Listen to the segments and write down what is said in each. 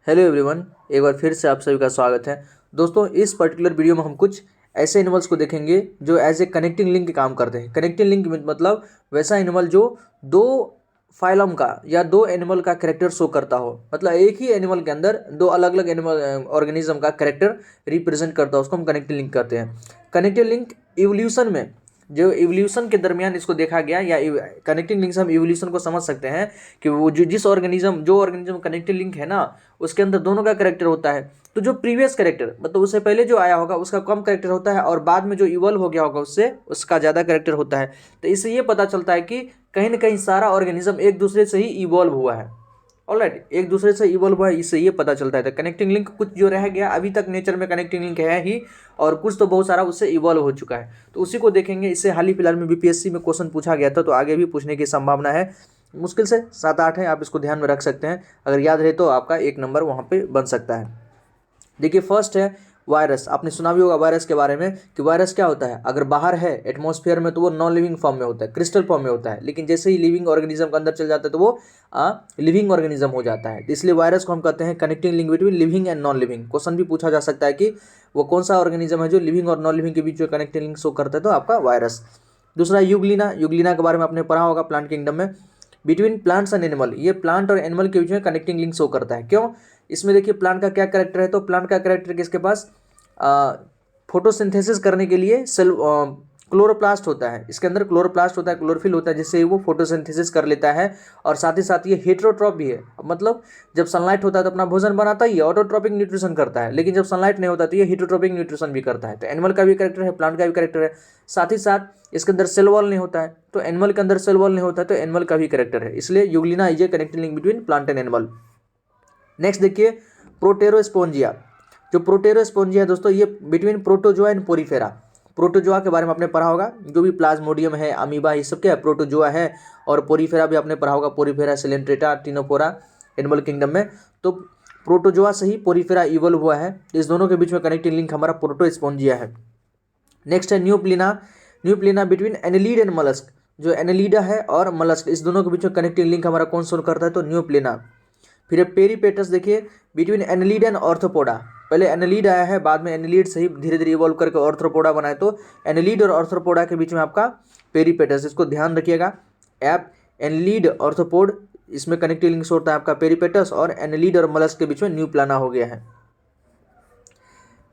Hello everyone, एक बार फिर से आप सभी का स्वागत है। दोस्तों, इस पर्टिकुलर वीडियो में हम कुछ ऐसे एनिमल्स को देखेंगे जो एज ए कनेक्टिंग लिंक काम करते हैं। कनेक्टिंग लिंक मतलब वैसा एनिमल जो दो फाइलम का या दो एनिमल का कैरेक्टर शो करता हो। मतलब एक ही एनिमल के अंदर दो अलग अलग एनिमल ऑर्गेनिज्म का कैरेक्टर रिप्रेजेंट करता है, उसको हम कनेक्टिंग लिंक कहते हैं। कनेक्टिंग लिंक इवोल्यूशन में जो इवोल्यूशन के दरमियान इसको देखा गया, या कनेक्टिंग लिंक से हम इवोल्यूशन को समझ सकते हैं कि वो जो ऑर्गेनिज्म कनेक्टिंग लिंक है ना, उसके अंदर दोनों का कैरेक्टर होता है। तो जो प्रीवियस कैरेक्टर मतलब उससे पहले जो आया होगा उसका कम कैरेक्टर होता है, और बाद में जो इवॉल्व हो गया होगा उससे उसका ज़्यादा कैरेक्टर होता है। तो इससे ये पता चलता है कि कहीं ना कहीं सारा ऑर्गेनिज्म एक दूसरे से ही इवॉल्व हुआ है। ऑलराइट, एक दूसरे से इवॉल्व हुआ है, इससे ये पता चलता है। तो कनेक्टिंग लिंक कुछ जो रह गया अभी तक नेचर में कनेक्टिंग लिंक है ही, और कुछ तो बहुत सारा उससे इवॉल्व हो चुका है। तो उसी को देखेंगे। इससे हाल ही फिलहाल में बीपीएससी में क्वेश्चन पूछा गया था, तो आगे भी पूछने की संभावना है। मुश्किल से 7-8 है, आप इसको ध्यान में रख सकते हैं। अगर याद रहे तो आपका 1 नंबर वहाँ पे बन सकता है। देखिए, फर्स्ट है वायरस। आपने सुना भी होगा वायरस के बारे में कि वायरस क्या होता है। अगर बाहर है एटमॉस्फेयर में तो वो नॉन लिविंग फॉर्म में होता है, क्रिस्टल फॉर्म में होता है, लेकिन जैसे ही लिविंग ऑर्गेनिज्म के अंदर चल जाता है तो वो लिविंग ऑर्गेनिज्म हो जाता है। इसलिए वायरस को हम कहते हैं connecting link between living and non living. Question भी पूछा जा सकता है कि वो कौन सा ऑर्गेनिज्म है जो लिविंग और नॉन लिविंग के बीच में कनेक्टिंग लिंक शो करता है, तो आपका वायरस। दूसरा यूग्लिना। यूग्लिना के बारे में आपने पढ़ा होगा प्लांट किंगडम में। बिटवीन प्लांट्स एंड एनिमल, ये प्लांट और एनिमल के बीच में कनेक्टिंग लिंक शो करता है। क्यों? इसमें देखिए प्लांट का क्या कैरेक्टर है, तो प्लांट का कैरेक्टर किसके पास फोटोसिंथेसिस करने के लिए सेल क्लोरोप्लास्ट होता है। इसके अंदर क्लोरोप्लास्ट होता है, क्लोरोफिल होता है, जिससे वो फोटोसिंथेसिस कर लेता है। और साथ ही साथ ये हेटेरोट्रॉप भी है। मतलब जब सनलाइट होता है तो अपना भोजन बनाता ही है, ऑटोट्रॉपिक न्यूट्रिशन करता है, लेकिन जब सनलाइट नहीं होता तो ये हेटेरोट्रॉपिक न्यूट्रिशन भी करता है। तो एनिमल का भी कैरेक्टर है, प्लांट का भी कैरेक्टर है। साथ ही साथ इसके अंदर सेल वॉल नहीं होता है, तो एनिमल के अंदर सेल वॉल नहीं होता है, तो एनिमल का भी कैरेक्टर है। इसलिए Euglena is a connecting link between plant and animal. Next देखिए प्रोटेरोस्पोंजिया। जो प्रोटेरोस्पोंजिया है दोस्तों, ये between protozoa and Porifera. Protozoa के बारे में आपने पढ़ा होगा, जो भी प्लाज्मोडियम है, अमीबा, ये सब क्या है, प्रोटोजोआ है। और पोरीफेरा भी आपने पढ़ा होगा, Porifera, Coelenterata, Ctenophora animal kingdom में। तो प्रोटोजोआ से ही पोरीफेरा इवॉल्व हुआ है। इस दोनों के बीच में कनेक्टिंग लिंक हमारा प्रोटोस्पोंजिया है। नेक्स्ट है न्यूप्लिना। न्यूप्लिना बिटवीन एनेलिड एंड मलस्क। जो एनेलिडा है और मलस्क, इस दोनों के बीच में कनेक्टिंग लिंक हमारा कौन सा करता है, तो न्यूप्लिना। फिर पेरीपेटस देखिए बिटवीन एनेलिड एंड ऑर्थोपोडा। पहले एनेलिड आया है, बाद में एनेलिड से ही धीरे धीरे इवॉल्व करके ऑर्थ्रोपोडा बनाए। तो एनेलिड और ऑर्थ्रोपोडा के बीच में आपका पेरीपेटस, इसको ध्यान रखिएगा। ऐप एनेलिड ऑर्थोपोड, इसमें कनेक्टिंग लिंक्स होता है आपका पेरीपेटस, और एनेलिड और मलस्क के बीच में न्यूप्लाना हो गया है।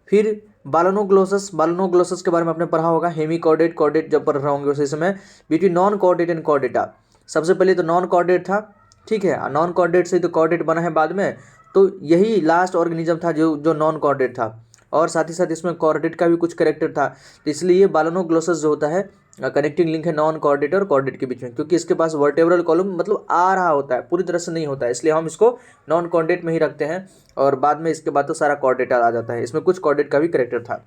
फिर बालोनोग्लोसस। बालोनोग्लोसस के बारे में आपने पढ़ा होगा, हेमिकॉर्डेट, कॉर्डेट जब पढ़ रहे होंगे उसी समय। Between non chordate and Chordata. सबसे पहले तो नॉन कॉर्डेट था, ठीक है, नॉन कॉर्डेट से तो कॉर्डेट बना है बाद में। तो यही लास्ट ऑर्गेनिज्म था जो नॉन कॉर्डेट था, और साथ ही साथ इसमें कॉर्डेट का भी कुछ कैरेक्टर था। तो इसलिए ये बालोनोग्लोसस जो होता है कनेक्टिंग लिंक है नॉन कॉर्डेट और कॉर्डेट के बीच में, क्योंकि इसके पास वर्टेब्रल कॉलम मतलब आ रहा होता है, पूरी तरह से नहीं होता है, इसलिए हम इसको नॉन कॉर्डेट में ही रखते हैं। और बाद में इसके बाद तो सारा कॉर्डेट आ जाता है। इसमें कुछ कॉर्डेट का भी कैरेक्टर था।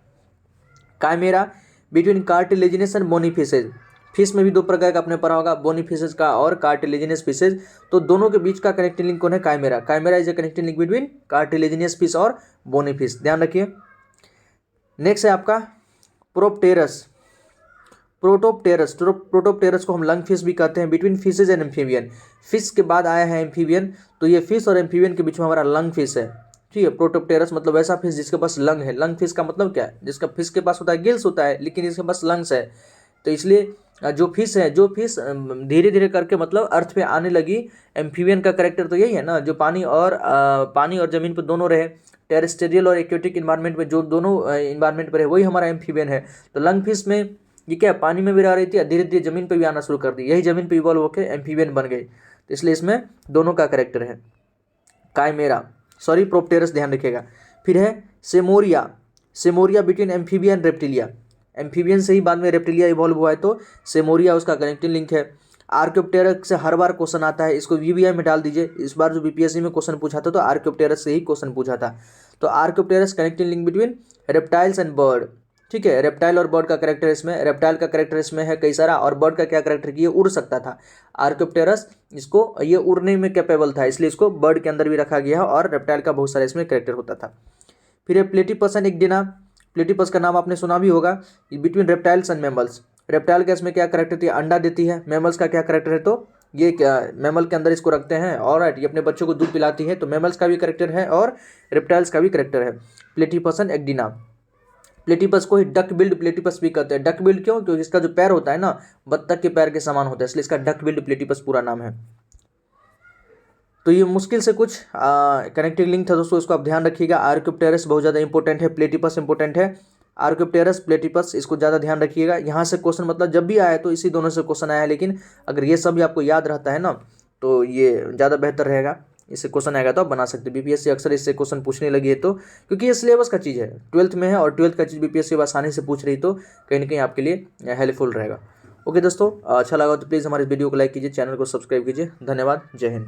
Chimera between cartilaginous and bony fishes. Fish में भी दो प्रकार का आपने पढ़ा होगा, बोनीफिसेज का और कार्टिलेजिनस फिशेज। तो दोनों के बीच का कनेक्टिंग लिंक कौन है, chimera. Chimera is a connecting link between cartilaginous fish और बोनीफिश, ध्यान रखिए। नेक्स्ट है आपका प्रोपटेरस। प्रोटोपटेरस। प्रोटोपटेरस को हम लंग फिश भी कहते हैं। Between fishes and amphibian. Fish के बाद आया है एम्फीबियन, तो ये फिश और एम्फीबियन के बीच में हमारा लंग फिश है, ठीक है। प्रोटोपटेरस मतलब ऐसा फिश जिसके पास लंग है। लंग फिश का मतलब क्या है, जिसका फिश के पास होता है गिल्स होता है, लेकिन इसके पास लंग्स है। तो इसलिए जो फिश धीरे धीरे करके मतलब अर्थ पे आने लगी। एम्फीबियन का कैरेक्टर तो यही है ना, जो पानी और जमीन पर दोनों रहे, टेरेस्टेरियल और एक्वेटिक इन्वायरमेंट में जो दोनों इन्वायरमेंट पर है, वही हमारा एम्फीबियन है। तो लंग फिश में ये क्या पानी में भी रह रही थी, धीरे धीरे जमीन पे भी आना शुरू कर दी, यही जमीन पे इवॉल्व होकर एम्फीबियन बन गई। तो इसलिए इसमें दोनों का कैरेक्टर है। काइमेरा, सॉरी प्रोपटेरस, ध्यान रखिएगा। फिर है Seymouria. Seymouria between Amphibia and Reptilia. Amphibian से ही बाद में रेप्टिलिया इवॉल्व हुआ है, तो सेमोरिया उसका कनेक्टिंग लिंक है। आर्क्योप्टेरस से हर बार क्वेश्चन आता है, इसको वीवीआई में डाल दीजिए। इस बार जो बीपीएससी में क्वेश्चन पूछा था तो आर्क्योप्टेरस से ही क्वेश्चन पूछा था। तो Archaeopteryx connecting link between reptiles and bird, ठीक है। रेप्टाइल और बर्ड का कैरेक्टर इसमें, रेप्टाइल का कैरेक्टर इसमें है कई सारा, और बर्ड का क्या कैरेक्टर कि ये उड़ सकता था। आर्क्योप्टेरस इसको ये उड़ने में कैपेबल था, इसलिए इसको बर्ड के अंदर भी रखा गया है, और रेप्टाइल का बहुत सारा इसमें कैरेक्टर होता था। फिर प्लेटिपस एंड इक्डिना। प्लेटिपस का नाम आपने सुना भी होगा। Between reptiles and mammals. Reptile का इसमें क्या कैरेक्टर थी, अंडा देती है। मैमल्स का क्या कैरेक्टर है, तो ये क्या मैमल के अंदर इसको रखते हैं। ऑलराइट, ये अपने बच्चों को दूध पिलाती है, तो मैमल्स का भी करेक्टर है और रेप्टाइल्स का भी करेक्टर है। प्लेटिपस एंड एक्डिना, प्लेटिपस को ही डक बिल्ड प्लेटिपस भी कहते हैं। डक बिल्ड क्यों? क्योंकि इसका जो पैर होता है ना बत्तख के पैर के समान होता है, इसलिए इसका डक बिल्ड प्लेटिपस पूरा नाम है। तो ये मुश्किल से कुछ कनेक्टिंग लिंक था दोस्तों, इसको आप ध्यान रखिएगा। आर्क्योप्टेरस बहुत ज़्यादा इंपॉर्टेंट है, प्लेटिपस इंपॉर्टेंट है। आर्क्योप्टेरस, प्लेटिपस, इसको ज़्यादा ध्यान रखिएगा। यहाँ से क्वेश्चन मतलब जब भी आया तो इसी दोनों से क्वेश्चन आया है, लेकिन अगर ये सब भी आपको याद रहता है ना तो ये ज़्यादा बेहतर रहेगा। इससे क्वेश्चन आएगा तो आप बना सकते हैं। बीपीएससी अक्सर इससे क्वेश्चन पूछने लगी है, तो क्योंकि ये सिलेबस का चीज़ है, 12th में है और 12th का चीज़ बीपीएससी आसानी से पूछ रही, तो कहीं ना कहीं आपके लिए हेल्पफुल रहेगा। ओके दोस्तों, अच्छा लगा तो प्लीज़ हमारे वीडियो को लाइक कीजिए, चैनल को सब्सक्राइब कीजिए। धन्यवाद, जय हिंद।